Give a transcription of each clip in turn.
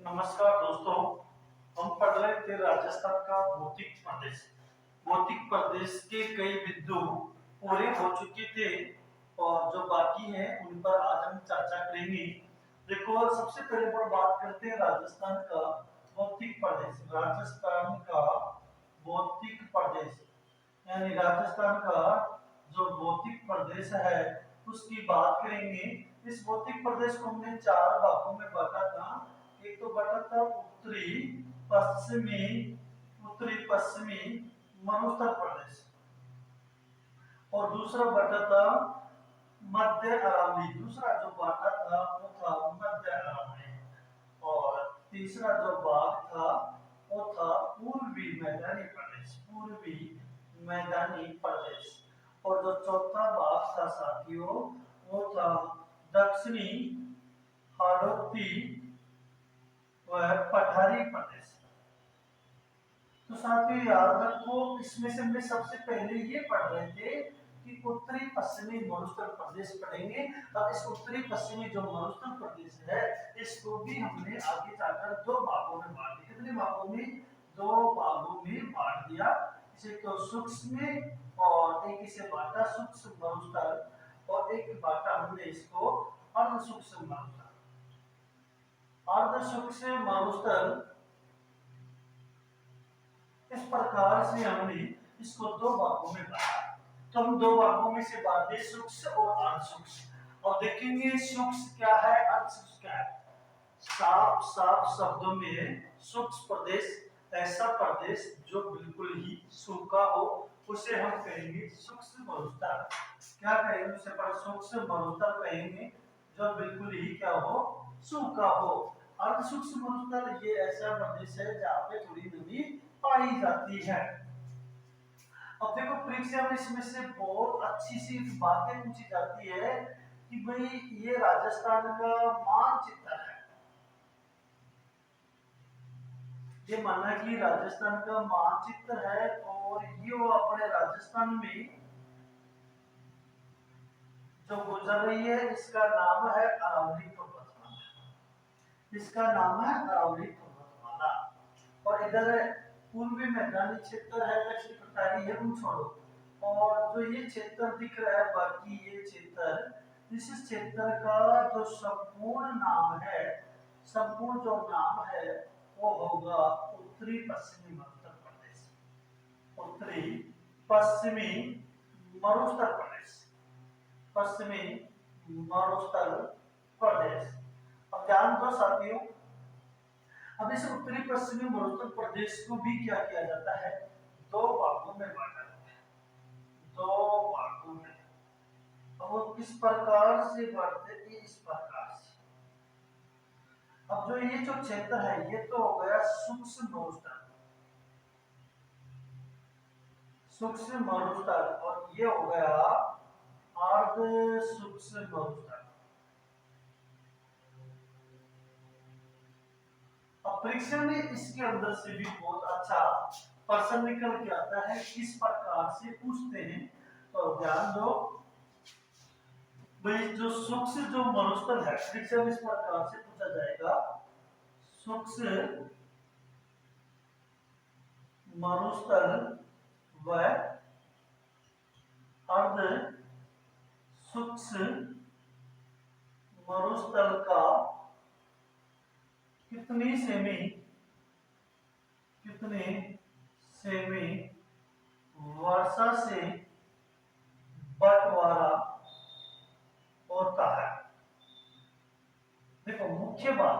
नमस्कार दोस्तों। हम पढ़ रहे थे राजस्थान का भौतिक प्रदेश। भौतिक प्रदेश के कई बिंदु पूरे हो चुके थे और जो बाकी है उन पर आज हम चर्चा करेंगे। देखो, सबसे पहले पर बात करते हैं राजस्थान का भौतिक प्रदेश। राजस्थान का भौतिक प्रदेश यानी राजस्थान का जो भौतिक प्रदेश है उसकी बात करेंगे। इस भौतिक प्रदेश को हमने चार भागों में बांटा था। एक तो बांटा था उत्तरी पश्चिमी मरुस्थल प्रदेश, और दूसरा बांटा था मध्य अरावली। दूसरा जो बांटा था वो था मध्य अरावली, और तीसरा जो भाग था वो था पूर्वी मैदानी प्रदेश, पूर्वी मैदानी प्रदेश। और जो चौथा भाग था साथियों वो था दक्षिणी हाड़ौती व पठारी प्रदेश। तो साथियों याद रखो, इसमें से हमने सबसे पहले ये पढ़ रहे थे कि उत्तरी पश्चिमी मरुस्थल प्रदेश पढ़ेंगे। अब इस उत्तरी पश्चिमी जो मरुस्थल प्रदेश है इसको भी हमने आगे जाकर दो भागों में बांट दिया। कितने भागों में? दो भागों में बांट दिया। इसे तो सूक्ष्म और एक इसे बांटा सूक्ष्म मरुस्थल, और एक बांटा हमने इसको अर्ध सूक्ष्म मरुस्थल। अर्ध सूक्ष्म मरुस्थल इस प्रकार से हमने इसको दो भागों में बांटा। तो हम दो भागों में से बांटे सूक्ष्म और अर्ध सूक्ष्म। और देखेंगे सूक्ष्म क्या है, अर्ध सूक्ष्म क्या है। साफ साफ शब्दों में सूक्ष्म प्रदेश ऐसा प्रदेश जो बिल्कुल ही सूखा हो उसे हम कहेंगे सूक्ष्म मरुस्थल। क्या कहेंगे उसे? पर सूक्ष्म मरुस्थल कहेंगे जो बिल्कुल ही क्या हो, सूखा हो। अर्ध सूक्ष्म मरुस्थल ये ऐसा प्रदेश है जहाँ पे थोड़ी नमी पाई जाती है। अब देखो, परीक्षा में इसमें से बहुत अच्छी सी बातें पूछी जाती है कि भाई ये राजस्थान का मानचित्र है। ये माना कि राजस्थान का मानचित्र है, और ये वो अपने राजस्थान में जो गुजर रही है इसका नाम है अरावली पर्वतमाला। इसका नाम है अरावली पर्वतमाला। और इधर पूर्वी मैदानी क्षेत्र है, दक्षिण पठारी है, उन छोड़ो। और जो ये क्षेत्र दिख रहा है बाकी ये क्षेत्र, इस क्षेत्र का जो संपूर्ण नाम है, संपूर्ण जो नाम है वो होगा उत्तरी पश्चिमी मरुस्थल प्रदेश। उत्तरी पश्चिमी मरुस्थल प्रदेश, पश्चिमी मरुस्थल प्रदेश। अब ध्यान दो साथियों, अब इस उत्तरी पश्चिमी मरुस्थल प्रदेश को भी क्या किया जाता है, दो भागों में बांटा जाता है। दो भागों में। अब वो किस प्रकार से बांटते हैं? इस प्रकार से। अब जो ये जो क्षेत्र है ये तो हो गया सूक्ष्म मरुस्थल, सूक्ष्म मरुस्थल, और ये हो गया अर्ध सूक्ष्म मरुस्थल। अब परीक्षा में इसके अंदर से भी बहुत अच्छा प्रश्न निकल के आता है, किस प्रकार से पूछते हैं। तो ध्यान दो भाई, जो सूक्ष्म जो मरुस्थल है परीक्षा में इस प्रकार से पूछा जाएगा, सूक्ष्म मरुस्थल व अर्ध सूक्ष्म मरुस्थल का कितने सेमी वर्षा से बंटवारा होता है। देखो, मुख्य बात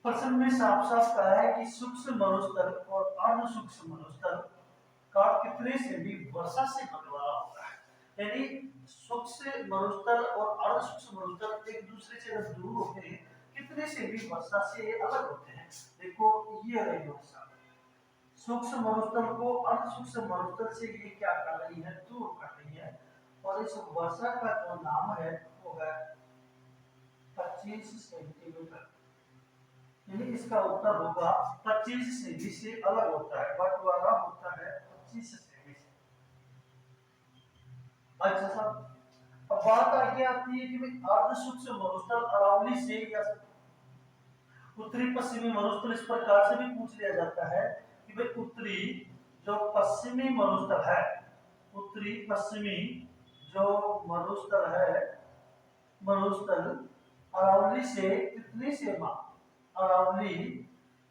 प्रश्न में साफ साफ कहा है कि सूक्ष्म मरुस्थल और अर्ध सूक्ष्म मरुस्थल का कितने सेमी वर्षा से बंटवारा होता है। यानी सूक्ष्म मरुस्थल और अर्ध सूक्ष्म मरुस्थल एक दूसरे से अगर दूर होते हैं कितने सेमी वर्षा से अलग होते हैं। देखो, ये रही वर्षा, सूक्ष्म मरुस्थल को अर्ध सूक्ष्म मरुस्थल से ये क्या कर रही है, दूर कर रही है। और इस वर्षा का जो नाम है वो है 25 सेंटीमीटर। यानी इसका उत्तर होगा 25 सेमी से अलग होता है, बंटवारा होता है 25 सेमी से। अच्छा साहब, अब बात आगे आती है कि भाई अर्ध सूक्ष्म मरुस्थल अरावली से या उत्तरी पश्चिमी मरुस्थल इस प्रकार से भी पूछ लिया जाता है कि भाई उत्तरी जो पश्चिमी मरुस्थल है, उत्तरी पश्चिमी जो मरुस्थल है, मरुस्थल अरावली से कितनी सेमा, अरावली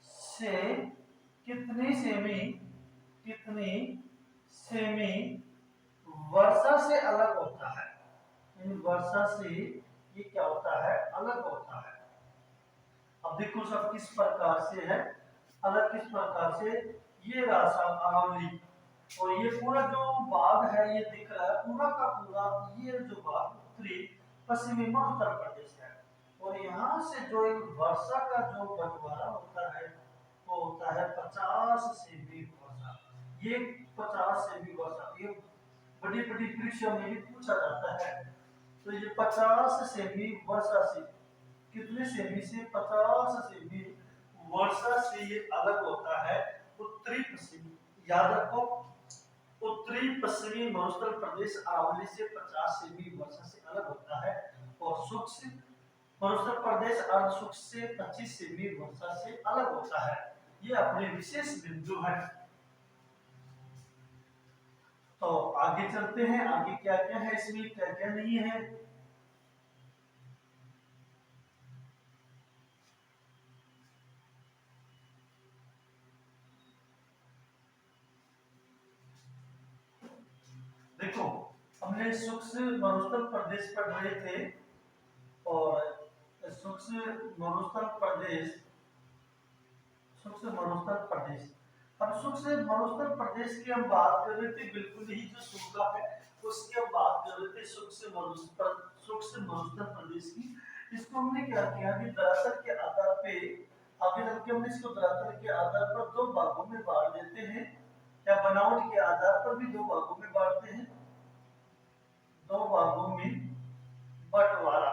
से कितनी सेमी, कितनी सेमी वर्षा से अलग होता है, इन वर्षा से ये क्या होता है, अलग होता है। अब देखो सब किस प्रकार से है, अलग किस प्रकार से, ये राशा अरावली और ये पूरा जो भाग है ये दिख रहा है पूरा का पूरा, ये जो भाग उत्तरी पश्चिमी उत्तर प्रदेश है। और यहाँ से जो एक वर्षा का जो बंटवारा होता है वो होता है 50 सेमी वर्षा। ये 50 सेमी वर्षा, ये बड़ी बड़ी परीक्षा में भी पूछा जाता है। तो ये 50 सेमी वर्षा से, कितने सेमी से, 50 सेमी वर्षा से ये अलग होता है उत्तरी पश्चिमी। याद रखो उत्तरी पश्चिमी मरुस्थल प्रदेश अरावली से 50 सेमी वर्षा से अलग होता है और शुष्क मरुस्थल प्रदेश अर्ध शुष्क से 25 सेमी वर्षा से अलग होता है। ये अपने विशेष बिंदु है। तो आगे चलते हैं, आगे क्या क्या है इसमें, क्या क्या नहीं है। देखो हमने शुष्क मरुस्थल प्रदेश पढ़ रहे थे और शुष्क मरुस्थल प्रदेश, शुष्क मरुस्थल प्रदेश, अब शुष्क मरुस्थल प्रदेश की हम बात कर रहे थे, बिल्कुल ही जो सूखा है उसकी हम बात कर रहे थे शुष्क मरुस्थल प्रदेश की। इसको हमने क्या किया कि दरअसल के आधार पे आगे चल के हमने इसको दरअसल के आधार पर दो भागों में बांट देते हैं, या बनावट के आधार पर भी दो भागों में बांटते हैं, दो भागों में बंटवारा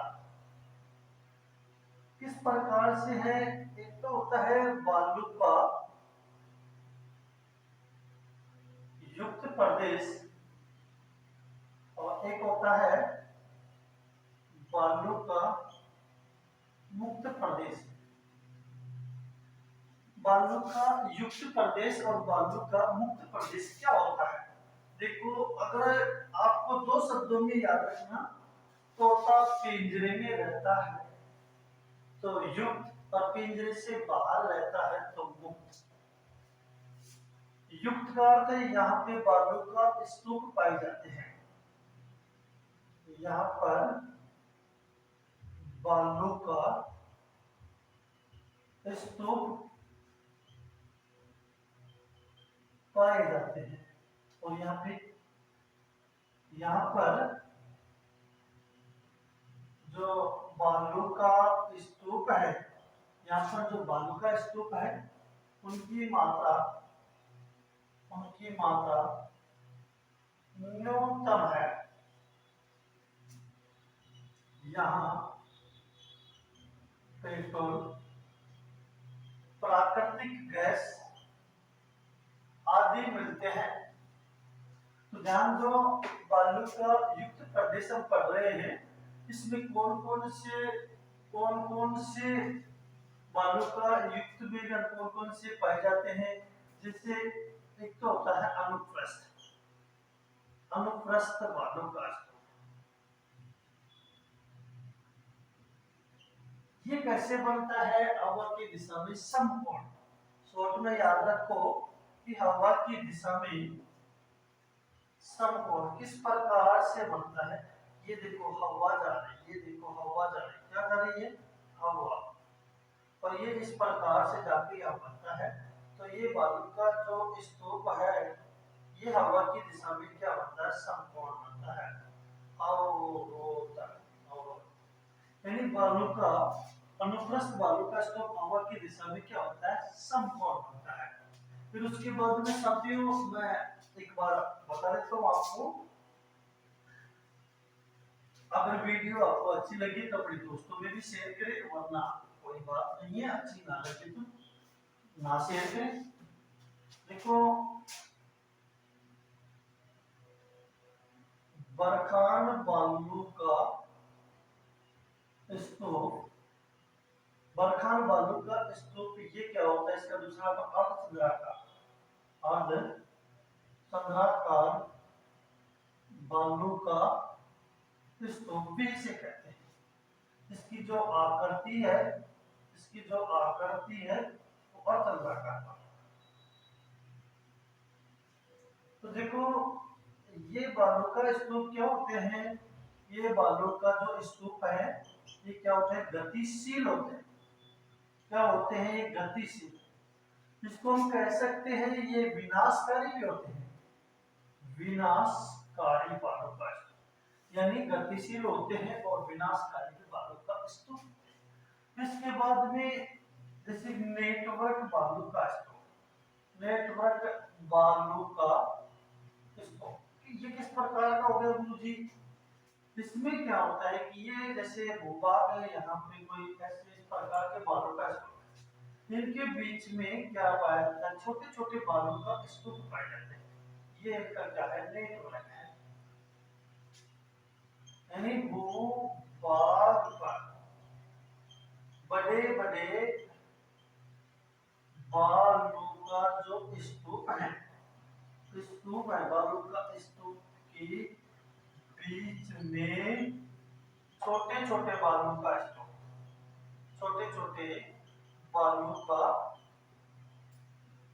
किस प्रकार से है। एक तो होता है बालू का युक्त प्रदेश और एक होता है बालू का मुक्त प्रदेश। बालू का युक्त प्रदेश और बालू का मुक्त प्रदेश क्या होता है। देखो अगर आपको दो शब्दों में याद रखना, तोता पिंजरे में रहता है तो युक्त और पिंजरे से बाहर रहता है तो मुक्त। युक्त का अर्थ है यहाँ पे बालू का स्तूप पाए जाते हैं, यहाँ पर बालू का स्तूप पाए जाते हैं और यहाँ पर जो बालू का स्तूप है, यहाँ पर जो बालू का स्तूप है उनकी मात्रा न्यूनतम है। यहाँ पेट्रोल, प्राकृतिक गैस आदि मिलते हैं। तो ध्यान दो बालू का युक्त प्रदेश हम पढ़ रहे हैं, इसमें कौन कौन से बालू का युक्त में कौन कौन से पाए जाते हैं। जैसे एक तो होता है अनुप्रस्थ, अनुप्रस्थ बालू का स्तूप। ये कैसे बनता है, हवा की दिशा में समकोण। शॉर्ट में याद रखो कि हवा की दिशा में समकोण किस प्रकार से बनता है। ये देखो हवा जा रही, ये देखो हवा जा रही, क्या जा रही है, हवा, और ये इस प्रकार से जाके यहाँ बनता है। तो ये बालू का जो स्तूप है ये हवा की दिशा में क्या बनता है, समकोण बनता है। यानी बालू का अनुप्रस्थ बालू का स्तूप हवा की दिशा में क्या होता है, समकोण बनता है। फिर उसके बाद में साथियों मैं एक बार बता देता हूँ आपको, अगर वीडियो आपको अच्छी लगी तो अपने दोस्तों में भी शेयर करें, वरना कोई बात नहीं है, अच्छी ना लगे तो ना शेयर करें। देखो बरखान बालू का स्तूप बरखान बालू का स्तूप ये क्या होता है? इसका दूसरा नाम अर्धचंद्राकार, अर्धचंद्राकार बालू का स्तूप भी इसे कहते हैं। इसकी जो आकृति है, इसकी जो आकृति है वो अर्धचंद्राकार। तो देखो ये बालू का स्तूप क्या होते हैं? ये बालू का जो स्तूप है ये क्या होते हैं? गतिशील होते हैं। क्या होते हैं? ये गतिशील। इसको हम कह सकते हैं ये विनाशकारी भी होते हैं, विनाशकारी बालू का स्तूप, यानी गतिशील होते हैं और विनाशकारी भी बालू का स्तूप। इसके बाद में जैसे नेटवर्क बालू का स्तूप, नेटवर्क बालू का स्तूप ये किस प्रकार का हो गया गुरु जी? इसमें क्या होता है कि ये जैसे भूभाग है, यहाँ पे कोई ऐसे इस प्रकार के बालू का स्तूप, इनके बीच में क्या पाया जाता है? छोटे छोटे बालू का स्तूप पाए जाते हैं। ये इनका क्या है? नेटवर्क है। यानी भूभाग पर बड़े बड़े बालू का जो स्तूप है, स्तूप है, बालू का स्तूप के बीच में छोटे छोटे बालू का स्तूप, छोटे छोटे बालू का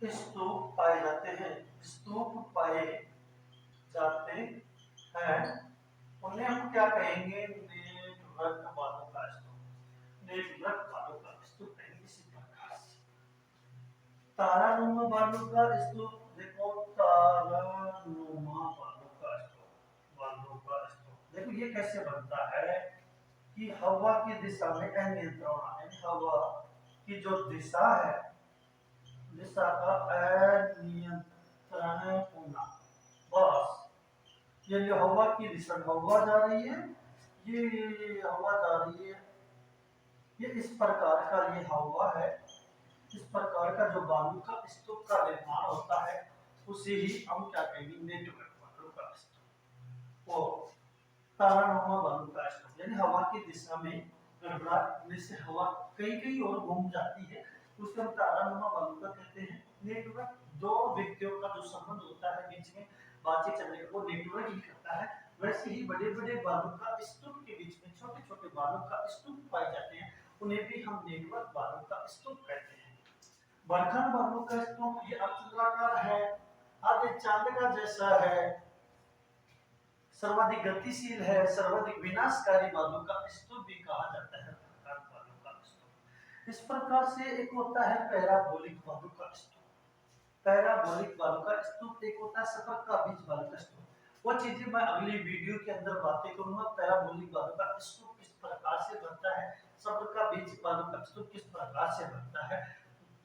स्तूप पाए जाते हैं, स्तूप पाए जाते हैं। उन्हें हम क्या कहेंगे? नेटवर्क बालू का स्तूप, नेटवर्क बालू का स्तूप कहेंगे। इसी प्रकार से तारानुमा बालू का स्तूप, देखो तारानुमा बालू का स्तूप, बालू का स्तूप देखो ये कैसे बनता है कि हवा की दिशा में अनियंत्रण है। हवा की जो दिशा है, दिशा का अनियंत्रण होना, बस ये जो हवा की दिशा, हवा जा रही है, ये हवा जा रही है, ये इस प्रकार का ये हवा है, इस प्रकार का जो बालू का स्तूप का निर्माण होता है उसे ही हम क्या कहेंगे? नेटवर्क बालू का स्तूप। वो तारानुमा बालू का स्तूप, यानी हवा की दिशा में गड़बड़ाने से हवा कहीं कहीं और घूम जाती है, उसे हम तारानुमा बालू का कहते हैं। नेटवर्क दो व्यक्तियों का जो संबंध होता है, बीच में बातचीत चलने का, वो नेटवर्क ही करता है। वैसे ही बड़े बड़े बालू का स्तूप के बीच में छोटे छोटे बालू का स्तूप पाए जाते हैं, उन्हें भी हम नेटवर्क बालू का स्तूप कहते हैं। बरखान बालू का स्तूप ये अर्धचंद्राकार है, आधे चांद का जैसा है, सर्वाधिक गतिशील है, सर्वाधिक विनाशकारी बालू का स्तूप भी कहा जाता है बरखान बालू का स्तूप। इस प्रकार से एक होता है पैराबोलिक बालू का स्तूप, पैराबोलिक बालू का स्तूप एक होता है सफक का बीज बालू का स्तूप। वो चीजें मैं अगली वीडियो के अंदर बातें करूंगा। पैराबोलिक बालू का स्तूप किस प्रकार से बनता है, सफक का बीज बालू का स्तूप किस प्रकार से बनता है।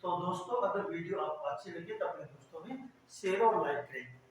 तो दोस्तों अगर वीडियो आपको अच्छी लगी तो अपने दोस्तों में शेयर और लाइक करें।